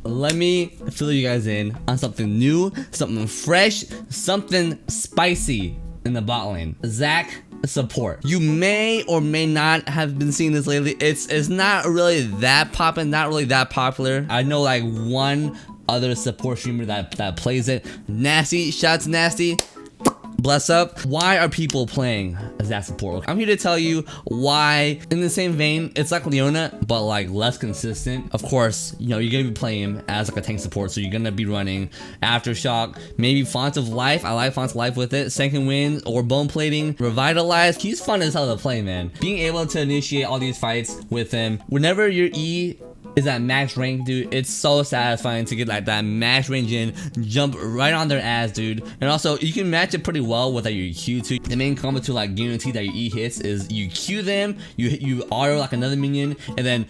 let me fill you guys in on something new, something fresh, something spicy in the bot lane. Zac support. You may or may not have been seeing this lately. It's not really that poppin', not really that popular. I know like one other support streamer that plays it. Nasty, shouts Nasty. Bless up. Why are people playing Zac support? I'm here to tell you why. In the same vein, it's like Leona, but like less consistent. Of course, you know, you're gonna be playing him as like a tank support, so you're gonna be running Aftershock, maybe Fonts of Life. I like Fonts of Life with it. Second Wind or Bone Plating. Revitalize. He's fun as hell to play, man. Being able to initiate all these fights with him, whenever your E is at max rank, dude, it's so satisfying to get like that max range in, jump right on their ass, dude. And also you can match it pretty well with like your Q too. The main combo to like guarantee that your E hits is you Q them, you auto like another minion, and then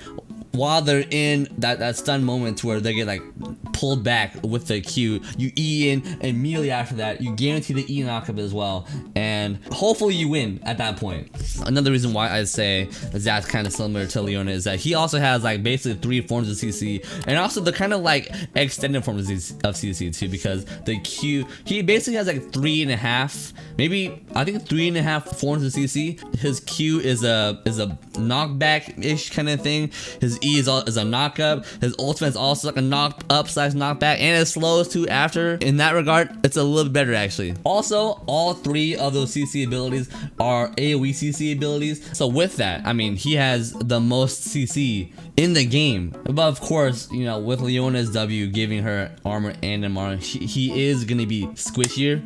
while they're in that stun moment where they get like pulled back with the Q, you E in, and immediately after that you guarantee the E knockup as well, and hopefully you win at that point. Another reason why I say Zac's kind of similar to Leona is that he also has like basically 3 forms of CC, and also the kind of like extended forms of CC too, because the Q, he basically has like 3.5, maybe I think 3.5 forms of CC. His Q is a knockback ish kind of thing. His E is a knock up. His ultimate is also like a knock up / knockback, and it slows too after. In that regard, it's a little bit better actually. Also, all 3 of those CC abilities are AoE CC abilities. So with that, I mean, he has the most CC in the game. But of course, you know, with Leona's W giving her armor and MR, he is gonna be squishier.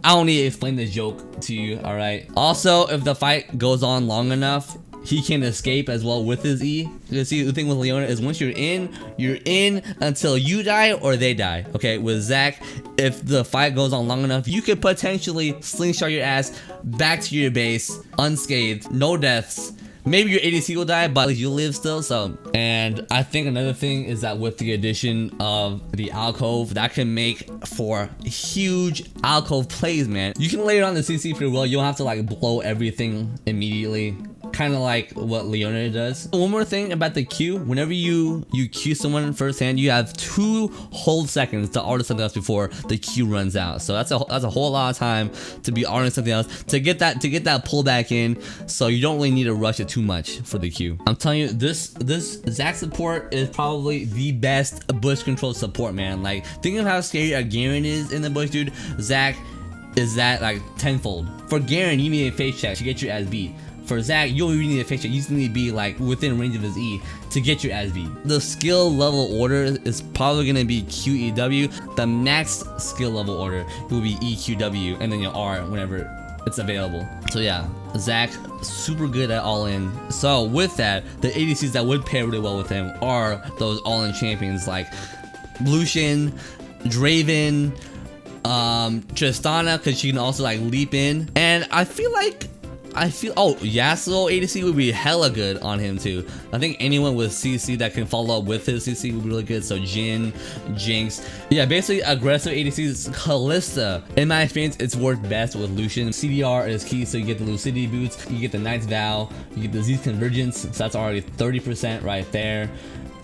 I don't need to explain this joke to you, alright? Also, if the fight goes on long enough, he can escape as well with his E. You see, the thing with Leona is once you're in until you die or they die. Okay, with Zac, if the fight goes on long enough, you could potentially slingshot your ass back to your base unscathed, no deaths. Maybe your ADC will die, but you live still. So, and I think another thing is that with the addition of the alcove, that can make for huge alcove plays, man. You can lay it on the CC pretty well. You don't have to like blow everything immediately. Kind of like what Leona does. One more thing about the Q, whenever you Q someone firsthand, you have 2 whole seconds to auto something else before the Q runs out. So that's a whole lot of time to be autoing something else to get that pullback in. So you don't really need to rush it too much for the Q. I'm telling you, this Zac support is probably the best bush control support, man. Like, think of how scary a Garen is in the bush, dude. Zac is that like tenfold. For Garen, you need a face check to get your ass beat. For Zac, you don't even need a face check. You just need to be like within range of his E to get your ass beat. The skill level order is probably gonna be QEW. The max skill level order will be EQW, and then your R whenever it's available. So yeah, Zac super good at all in. So with that, the ADCs that would pair really well with him are those all in champions like Lucian, Draven, Tristana, because she can also like leap in, and I feel oh, Yasuo ADC would be hella good on him too. I think anyone with CC that can follow up with his CC would be really good. So Jhin, Jinx, yeah, basically aggressive ADCs. Kalista, in my experience, it's worked best with Lucian. CDR is key, so you get the Lucidity boots, you get the Knight's Vow, you get the Z's Convergence, so that's already 30% right there.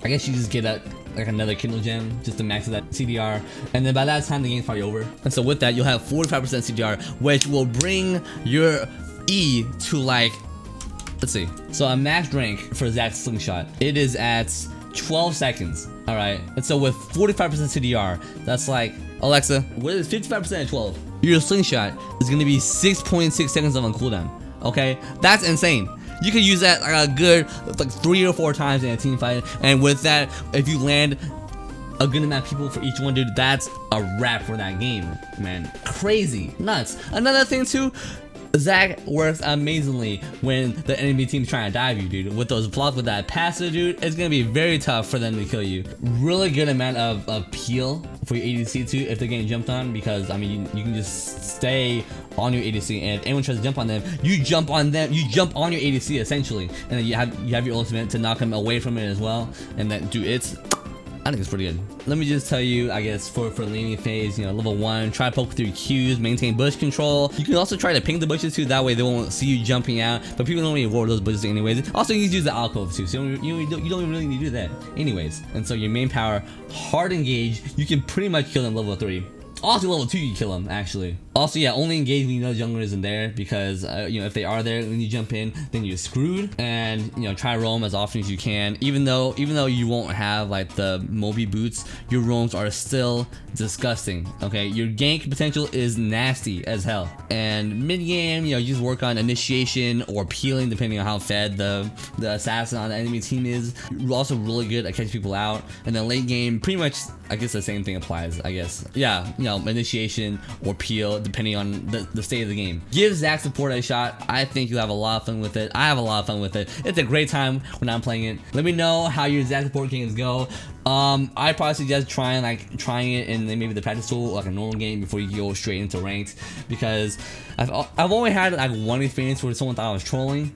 I guess you just get like another Kindle Gem just to max that CDR, and then by that time the game's probably over. And so with that, you'll have 45% CDR, which will bring your E to like, let's see, so a max rank for Zac's slingshot, it is at 12 seconds. All right, and so with 45% CDR, that's like, Alexa, what is 55% of 12? Your slingshot is gonna be 6.6 seconds of on cooldown. Okay, that's insane. You could use that like a good like 3 or 4 times in a team fight, and with that, if you land a good amount of people for each one, dude, that's a wrap for that game, man. Crazy, nuts. Another thing too, Zac works amazingly when the enemy team's trying to dive you, dude. With those blocks, with that passive, dude, it's gonna be very tough for them to kill you. Really good amount of peel for your ADC too if they're getting jumped on, because I mean you can just stay on your ADC, and if anyone tries to jump on them, you jump on them, you jump on your ADC essentially, and then you have your ultimate to knock them away from it as well. And then, dude, it's I think it's pretty good. Let me just tell you, I guess, for laning phase, you know, level 1, try to poke through Qs, maintain bush control. You can also try to ping the bushes too, that way they won't see you jumping out, but people don't really ward those bushes anyways. Also, you can use the alcove too, so you don't really need to do that anyways. And so your main power, hard engage, you can pretty much kill them level 3. Also level 2 you kill them actually. Also yeah, only engage when you know jungler isn't there, because you know, if they are there when you jump in, then you're screwed. And you know, try roam as often as you can. Even though you won't have like the Moby boots, your roams are still disgusting. Okay, your gank potential is nasty as hell. And mid game, you know, you just work on initiation or peeling depending on how fed the assassin on the enemy team is. You're also really good at catching people out. And then late game, pretty much I guess the same thing applies, I guess. Yeah, you know, initiation or peel depending on the state of the game. Give Zac support a shot. I think you'll have a lot of fun with it. I have a lot of fun with it. It's a great time when I'm playing it. Let me know how your Zac support games go. I probably suggest trying it in maybe the practice tool, like a normal game, before you go straight into ranked, because I've only had like one experience where someone thought I was trolling.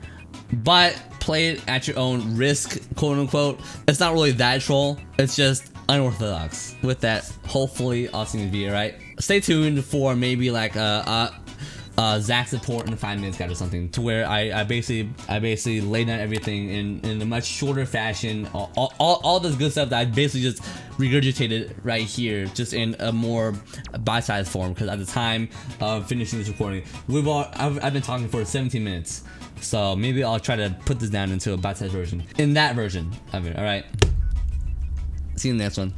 But play it at your own risk, quote unquote. It's not really that troll. It's just unorthodox. With that, hopefully I'll see the video, right? Stay tuned for maybe like Zac support in a 5-minute guide or something, to where I basically lay down everything in a much shorter fashion. All this good stuff that I basically just regurgitated right here, just in a more bite-sized form. Because at the time of finishing this recording, I've been talking for 17 minutes. So maybe I'll try to put this down into a bite-sized version. In that version of it, alright? See you in the next one.